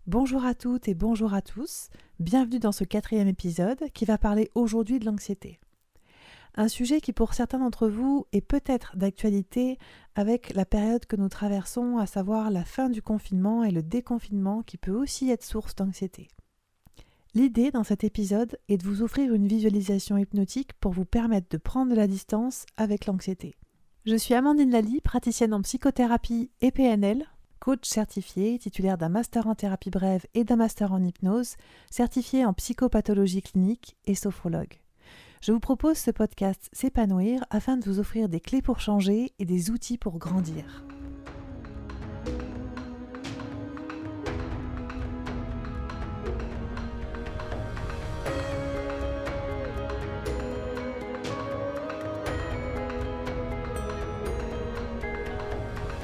Bonjour à toutes et bonjour à tous, bienvenue dans ce 4e épisode qui va parler aujourd'hui de l'anxiété. Un sujet qui pour certains d'entre vous est peut-être d'actualité avec la période que nous traversons, à savoir la fin du confinement et le déconfinement qui peut aussi être source d'anxiété. L'idée dans cet épisode est de vous offrir une visualisation hypnotique pour vous permettre de prendre de la distance avec l'anxiété. Je suis Amandine Lally, praticienne en psychothérapie et PNL, coach certifié, titulaire d'un master en thérapie brève et d'un master en hypnose, certifié en psychopathologie clinique et sophrologue. Je vous propose ce podcast S'épanouir afin de vous offrir des clés pour changer et des outils pour grandir.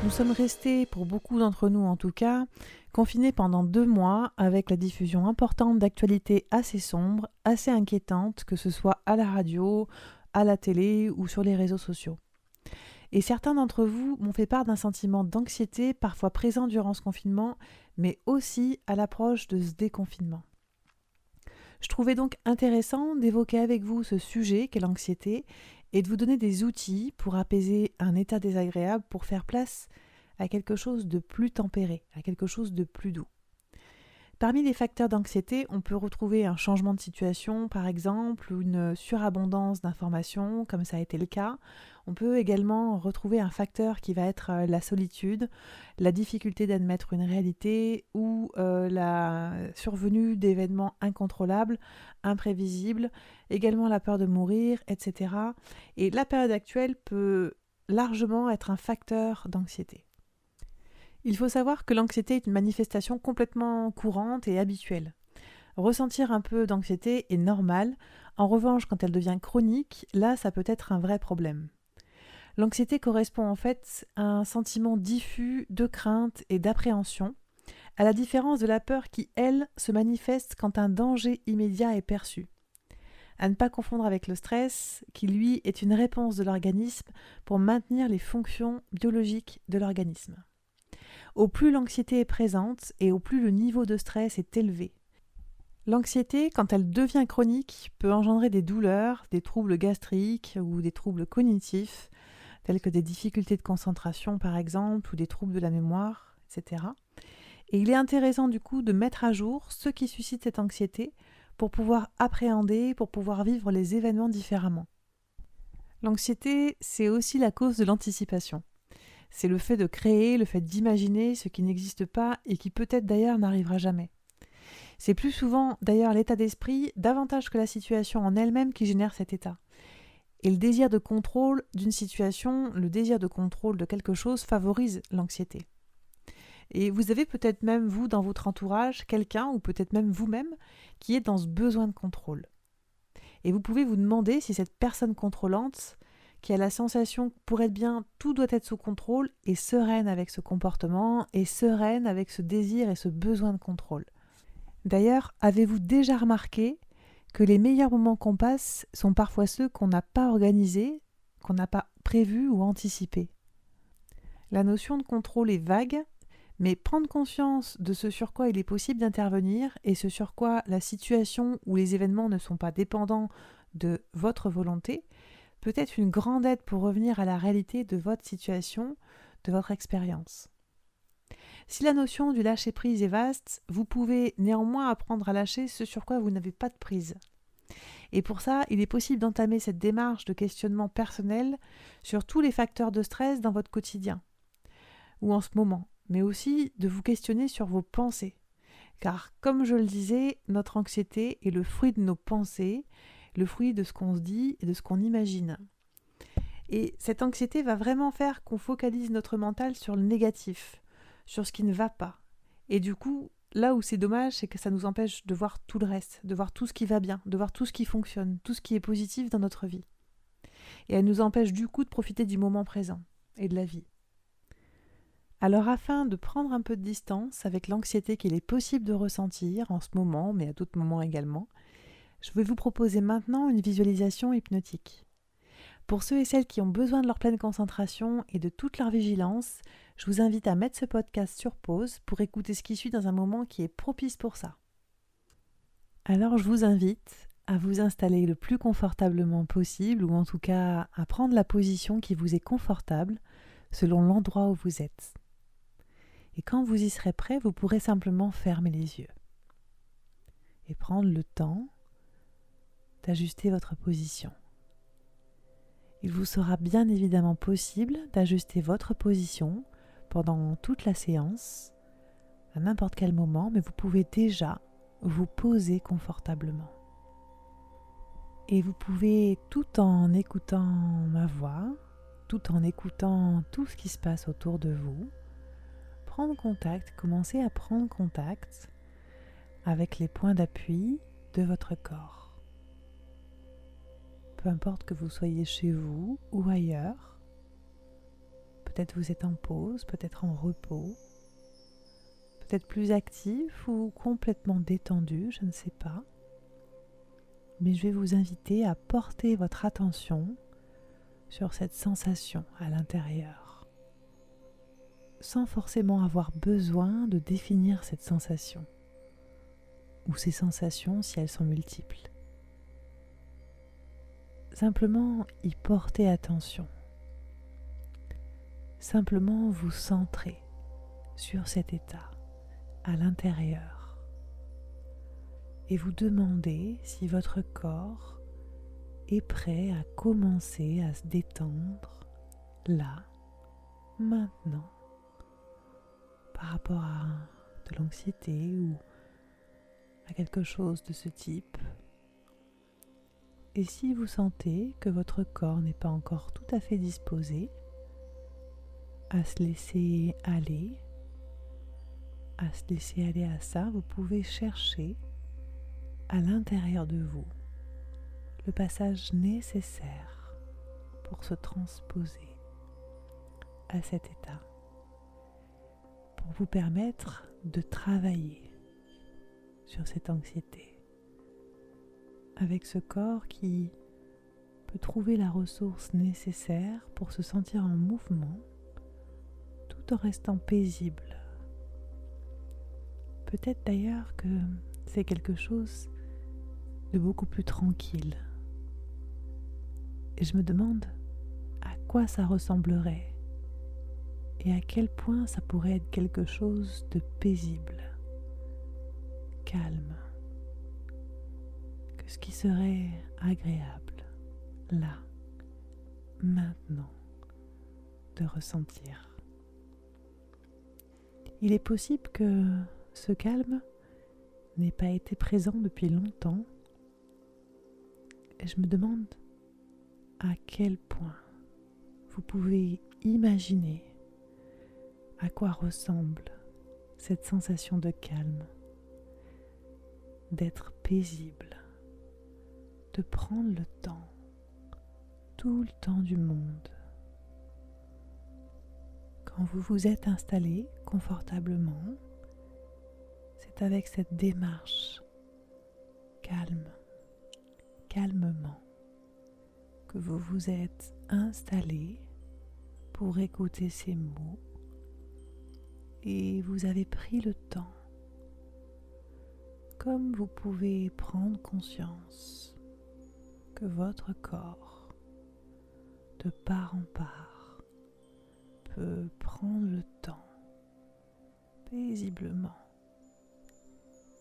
Nous sommes restés, pour beaucoup d'entre nous en tout cas, confinés pendant 2 mois avec la diffusion importante d'actualités assez sombres, assez inquiétantes, que ce soit à la radio, à la télé ou sur les réseaux sociaux. Et certains d'entre vous m'ont fait part d'un sentiment d'anxiété parfois présent durant ce confinement, mais aussi à l'approche de ce déconfinement. Je trouvais donc intéressant d'évoquer avec vous ce sujet qu'est l'anxiété et de vous donner des outils pour apaiser un état désagréable, pour faire place à quelque chose de plus tempéré, à quelque chose de plus doux. Parmi les facteurs d'anxiété, on peut retrouver un changement de situation, par exemple, ou une surabondance d'informations, comme ça a été le cas. On peut également retrouver un facteur qui va être la solitude, la difficulté d'admettre une réalité ou la survenue d'événements incontrôlables, imprévisibles, également la peur de mourir, etc. Et la période actuelle peut largement être un facteur d'anxiété. Il faut savoir que l'anxiété est une manifestation complètement courante et habituelle. Ressentir un peu d'anxiété est normal. En revanche, quand elle devient chronique, là, ça peut être un vrai problème. L'anxiété correspond en fait à un sentiment diffus de crainte et d'appréhension, à la différence de la peur qui, elle, se manifeste quand un danger immédiat est perçu. À ne pas confondre avec le stress, qui lui est une réponse de l'organisme pour maintenir les fonctions biologiques de l'organisme. Au plus l'anxiété est présente et au plus le niveau de stress est élevé. L'anxiété, quand elle devient chronique, peut engendrer des douleurs, des troubles gastriques ou des troubles cognitifs, tels que des difficultés de concentration par exemple, ou des troubles de la mémoire, etc. Et il est intéressant du coup de mettre à jour ce qui suscite cette anxiété pour pouvoir appréhender, pour pouvoir vivre les événements différemment. L'anxiété, c'est aussi la cause de l'anticipation. C'est le fait de créer, le fait d'imaginer ce qui n'existe pas et qui peut-être d'ailleurs n'arrivera jamais. C'est plus souvent d'ailleurs l'état d'esprit davantage que la situation en elle-même qui génère cet état. Et le désir de contrôle d'une situation, le désir de contrôle de quelque chose favorise l'anxiété. Et vous avez peut-être même vous dans votre entourage quelqu'un ou peut-être même vous-même qui est dans ce besoin de contrôle. Et vous pouvez vous demander si cette personne contrôlante qui a la sensation que pour être bien, tout doit être sous contrôle, est sereine avec ce comportement, est sereine avec ce désir et ce besoin de contrôle. D'ailleurs, avez-vous déjà remarqué que les meilleurs moments qu'on passe sont parfois ceux qu'on n'a pas organisés, qu'on n'a pas prévus ou anticipés? La notion de contrôle est vague, mais prendre conscience de ce sur quoi il est possible d'intervenir et ce sur quoi la situation ou les événements ne sont pas dépendants de votre volonté, peut être une grande aide pour revenir à la réalité de votre situation, de votre expérience. Si la notion du lâcher-prise est vaste, vous pouvez néanmoins apprendre à lâcher ce sur quoi vous n'avez pas de prise. Et pour ça, il est possible d'entamer cette démarche de questionnement personnel sur tous les facteurs de stress dans votre quotidien, ou en ce moment, mais aussi de vous questionner sur vos pensées. Car, comme je le disais, notre anxiété est le fruit de nos pensées, le fruit de ce qu'on se dit et de ce qu'on imagine. Et cette anxiété va vraiment faire qu'on focalise notre mental sur le négatif, sur ce qui ne va pas. Et du coup, là où c'est dommage, c'est que ça nous empêche de voir tout le reste, de voir tout ce qui va bien, de voir tout ce qui fonctionne, tout ce qui est positif dans notre vie. Et elle nous empêche du coup de profiter du moment présent et de la vie. Alors afin de prendre un peu de distance avec l'anxiété qu'il est possible de ressentir en ce moment, mais à d'autres moments également, je vais vous proposer maintenant une visualisation hypnotique. Pour ceux et celles qui ont besoin de leur pleine concentration et de toute leur vigilance, je vous invite à mettre ce podcast sur pause pour écouter ce qui suit dans un moment qui est propice pour ça. Alors je vous invite à vous installer le plus confortablement possible, ou en tout cas à prendre la position qui vous est confortable selon l'endroit où vous êtes. Et quand vous y serez prêt, vous pourrez simplement fermer les yeux et prendre le temps d'ajuster votre position. Il vous sera bien évidemment possible d'ajuster votre position pendant toute la séance, à n'importe quel moment, mais vous pouvez déjà vous poser confortablement. Et vous pouvez, tout en écoutant ma voix, tout en écoutant tout ce qui se passe autour de vous, commencer à prendre contact avec les points d'appui de votre corps. Peu importe que vous soyez chez vous ou ailleurs, peut-être vous êtes en pause, peut-être en repos, peut-être plus actif ou complètement détendu, je ne sais pas. Mais je vais vous inviter à porter votre attention sur cette sensation à l'intérieur, sans forcément avoir besoin de définir cette sensation, ou ces sensations si elles sont multiples. Simplement y porter attention. Simplement vous centrer sur cet état à l'intérieur et vous demander si votre corps est prêt à commencer à se détendre là, maintenant, par rapport à de l'anxiété ou à quelque chose de ce type. Et si vous sentez que votre corps n'est pas encore tout à fait disposé à se laisser aller, à ça, vous pouvez chercher à l'intérieur de vous le passage nécessaire pour se transposer à cet état, pour vous permettre de travailler sur cette anxiété, avec ce corps qui peut trouver la ressource nécessaire pour se sentir en mouvement tout en restant paisible. Peut-être d'ailleurs que c'est quelque chose de beaucoup plus tranquille. Et je me demande à quoi ça ressemblerait et à quel point ça pourrait être quelque chose de paisible, calme. Ce qui serait agréable, là, maintenant, de ressentir. Il est possible que ce calme n'ait pas été présent depuis longtemps, et je me demande à quel point vous pouvez imaginer à quoi ressemble cette sensation de calme, d'être paisible, de prendre le temps, tout le temps du monde. Quand vous vous êtes installé confortablement, c'est avec cette démarche calmement, que vous vous êtes installé pour écouter ces mots et vous avez pris le temps, comme vous pouvez prendre conscience que votre corps, de part en part, peut prendre le temps paisiblement.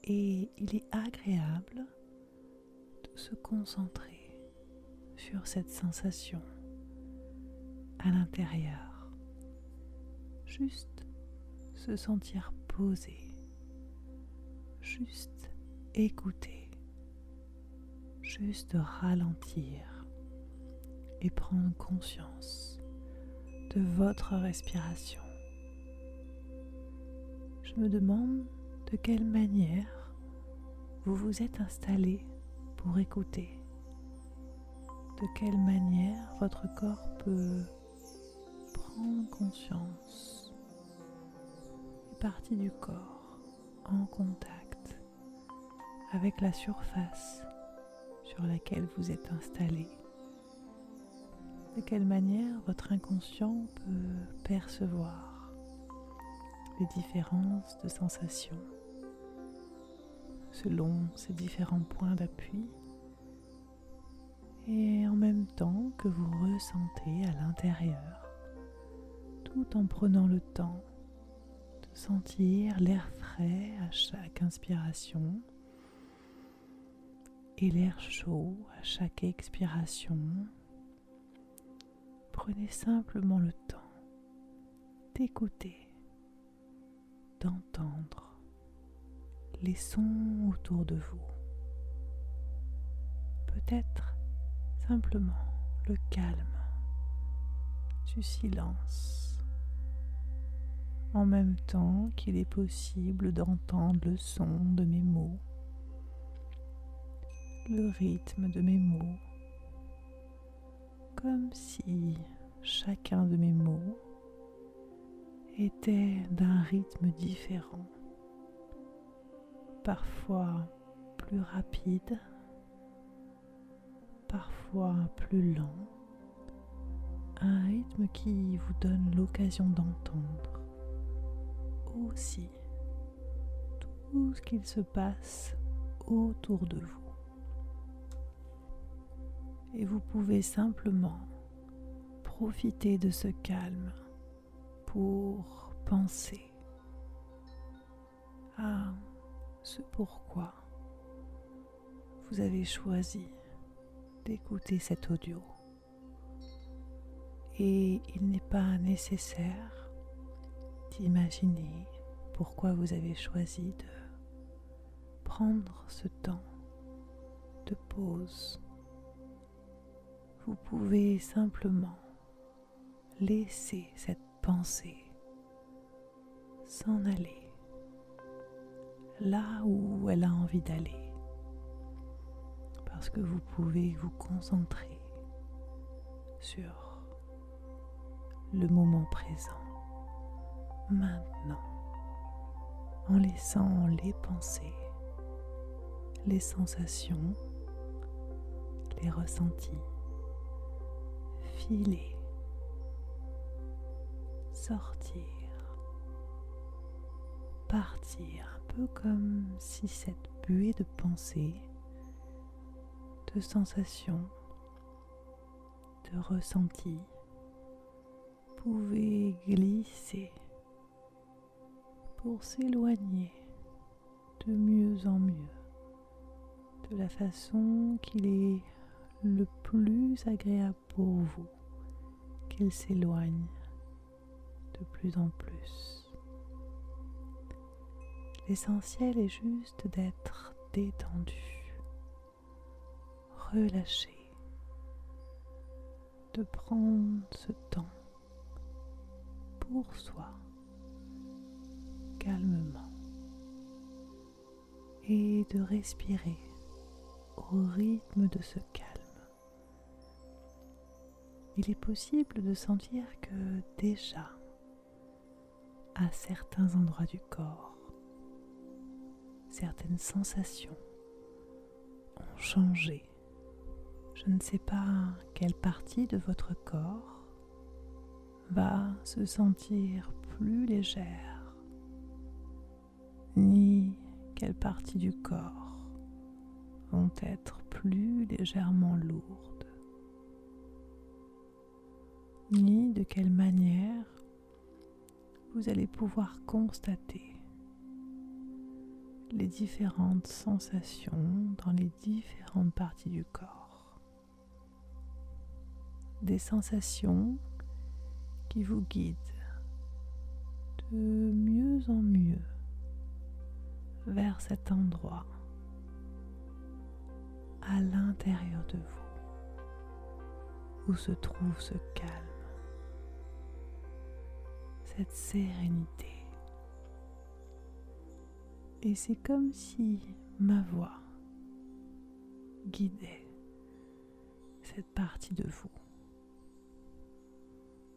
Et il est agréable de se concentrer sur cette sensation à l'intérieur. Juste se sentir posé, juste écouter. Juste ralentir et prendre conscience de votre respiration. Je me demande de quelle manière vous vous êtes installé pour écouter. De quelle manière votre corps peut prendre conscience des parties du corps en contact avec la surface sur laquelle vous êtes installé. de quelle manière votre inconscient peut percevoir les différences de sensations selon ces différents points d'appui et en même temps que vous ressentez à l'intérieur, tout en prenant le temps de sentir l'air frais à chaque inspiration et l'air chaud à chaque expiration. Prenez simplement le temps d'écouter, d'entendre les sons autour de vous. Peut-être simplement le calme du silence, en même temps qu'il est possible d'entendre le son de mes mots, le rythme de mes mots, comme si chacun de mes mots était d'un rythme différent, parfois plus rapide, parfois plus lent, un rythme qui vous donne l'occasion d'entendre aussi tout ce qu'il se passe autour de vous. Et vous pouvez simplement profiter de ce calme pour penser à ce pourquoi vous avez choisi d'écouter cet audio. Et il n'est pas nécessaire d'imaginer pourquoi vous avez choisi de prendre ce temps de pause. Vous pouvez simplement laisser cette pensée s'en aller là où elle a envie d'aller, parce que vous pouvez vous concentrer sur le moment présent, maintenant, en laissant les pensées, les sensations, les ressentis filer, sortir, partir, un peu comme si cette buée de pensées, de sensations, de ressentis pouvait glisser pour s'éloigner de mieux en mieux, de la façon qu'il est le plus agréable pour vous, qu'il s'éloigne de plus en plus. L'essentiel est juste d'être détendu, relâché, de prendre ce temps pour soi, calmement, et de respirer au rythme de ce calme. Il est possible de sentir que déjà, à certains endroits du corps, certaines sensations ont changé. Je ne sais pas quelle partie de votre corps va se sentir plus légère, ni quelle partie du corps vont être plus légèrement lourdes, ni de quelle manière vous allez pouvoir constater les différentes sensations dans les différentes parties du corps. Des sensations qui vous guident de mieux en mieux vers cet endroit à l'intérieur de vous où se trouve ce calme, cette sérénité. Et c'est comme si ma voix guidait cette partie de vous,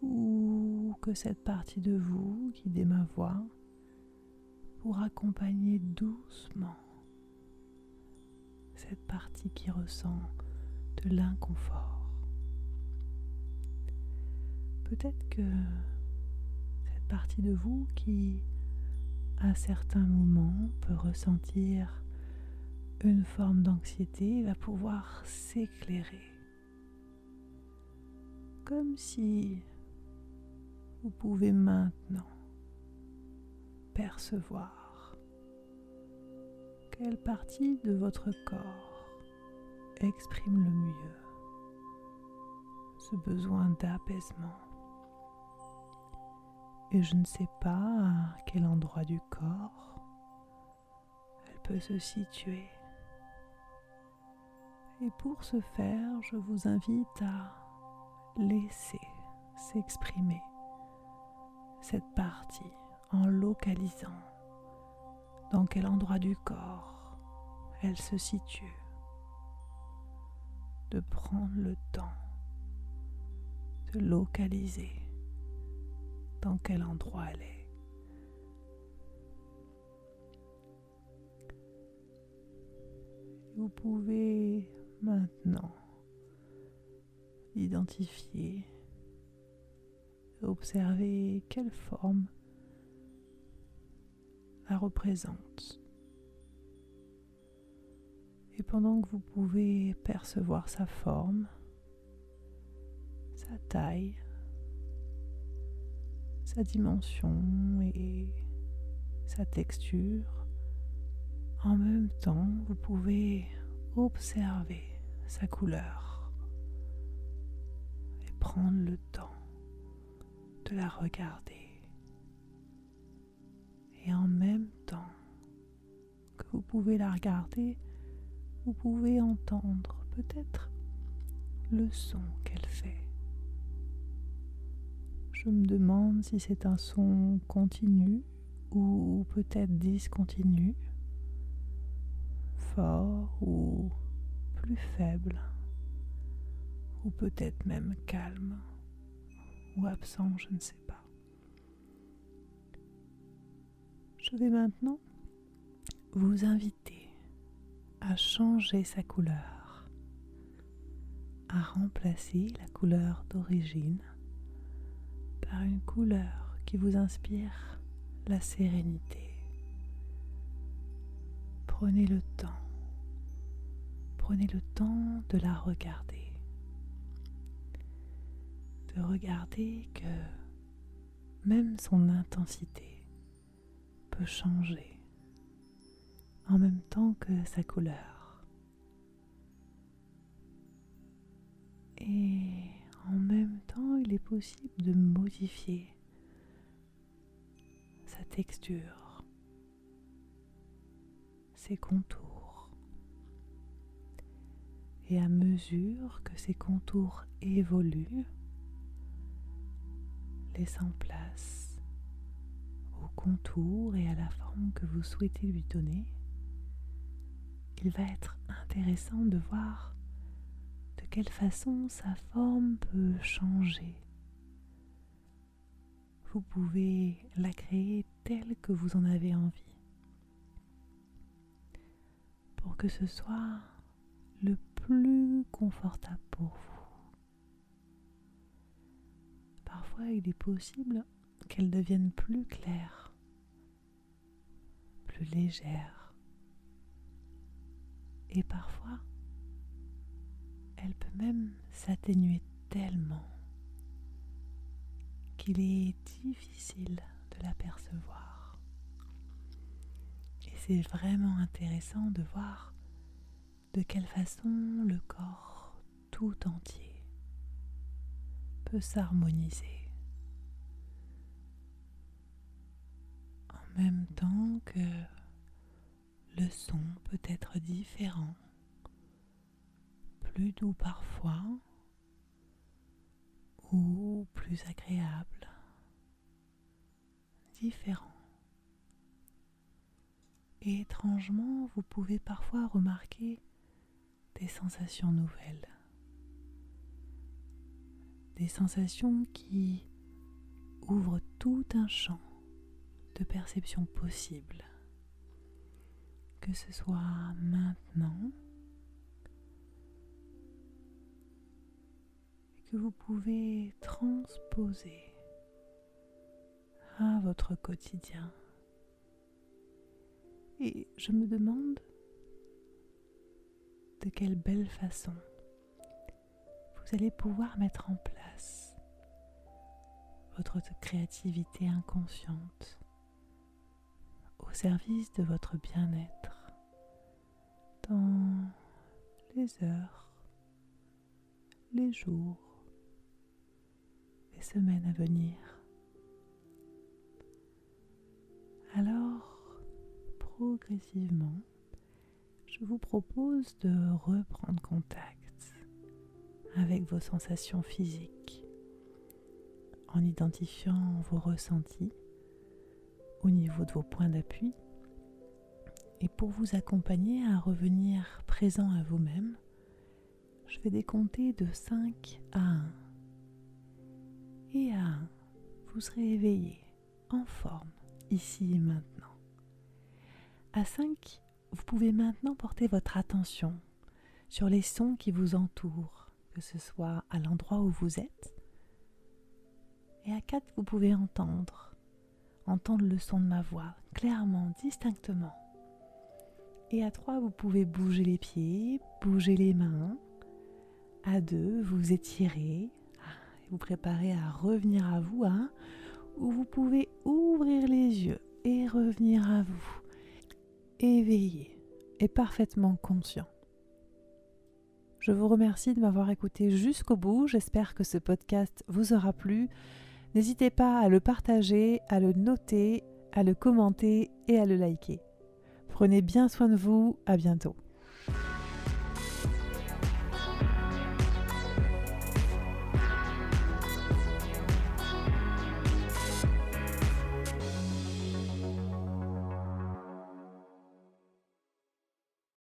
ou que cette partie de vous guidait ma voix pour accompagner doucement cette partie qui ressent de l'inconfort. Peut-être que cette partie de vous qui, à certains moments, peut ressentir une forme d'anxiété va pouvoir s'éclairer. Comme si vous pouvez maintenant percevoir quelle partie de votre corps exprime le mieux ce besoin d'apaisement. Et je ne sais pas à quel endroit du corps elle peut se situer. Et pour ce faire, je vous invite à laisser s'exprimer cette partie en localisant dans quel endroit du corps elle se situe, de prendre le temps de localiser dans quel endroit elle est. Vous pouvez maintenant identifier, observer quelle forme la représente. Et pendant que vous pouvez percevoir sa forme, sa taille, sa dimension et sa texture, en même temps, vous pouvez observer sa couleur et prendre le temps de la regarder. Et en même temps que vous pouvez la regarder, vous pouvez entendre peut-être le son qu'elle fait. Je me demande si c'est un son continu ou peut-être discontinu, fort ou plus faible, ou peut-être même calme ou absent, je ne sais pas. Je vais maintenant vous inviter à changer sa couleur, à remplacer la couleur d'origine par une couleur qui vous inspire la sérénité. Prenez le temps de la regarder, de regarder que même son intensité peut changer en même temps que sa couleur. Et en même temps, il est possible de modifier sa texture, ses contours. Et à mesure que ces contours évoluent, laissant place au contour et à la forme que vous souhaitez lui donner, il va être intéressant de voir de quelle façon sa forme peut changer. Vous pouvez la créer telle que vous en avez envie, pour que ce soit le plus confortable pour vous. Parfois, il est possible qu'elle devienne plus claire, plus légère. Et parfois, elle peut même s'atténuer tellement qu'il est difficile de l'apercevoir. Et c'est vraiment intéressant de voir de quelle façon le corps tout entier peut s'harmoniser en même temps que le son peut être différent, plus doux parfois ou plus agréable, différent. Et étrangement, vous pouvez parfois remarquer des sensations nouvelles, des sensations qui ouvrent tout un champ de perception possible, que ce soit maintenant, que vous pouvez transposer à votre quotidien. Et je me demande de quelle belle façon vous allez pouvoir mettre en place votre créativité inconsciente au service de votre bien-être dans les heures, les jours, les semaines à venir. Alors, progressivement, je vous propose de reprendre contact avec vos sensations physiques en identifiant vos ressentis au niveau de vos points d'appui. Et pour vous accompagner à revenir présent à vous-même, je vais décompter de 5 à 1. Et à 1, vous serez éveillé, en forme, ici et maintenant. À 5, vous pouvez maintenant porter votre attention sur les sons qui vous entourent, que ce soit à l'endroit où vous êtes. Et à 4, vous pouvez entendre le son de ma voix, clairement, distinctement. Et à 3, vous pouvez bouger les pieds, bouger les mains. À 2, vous étirez, vous préparez à revenir à vous. À 1, où vous pouvez ouvrir les yeux et revenir à vous, éveillé et parfaitement conscient. Je vous remercie de m'avoir écouté jusqu'au bout. J'espère que ce podcast vous aura plu. N'hésitez pas à le partager, à le noter, à le commenter et à le liker. Prenez bien soin de vous. À bientôt.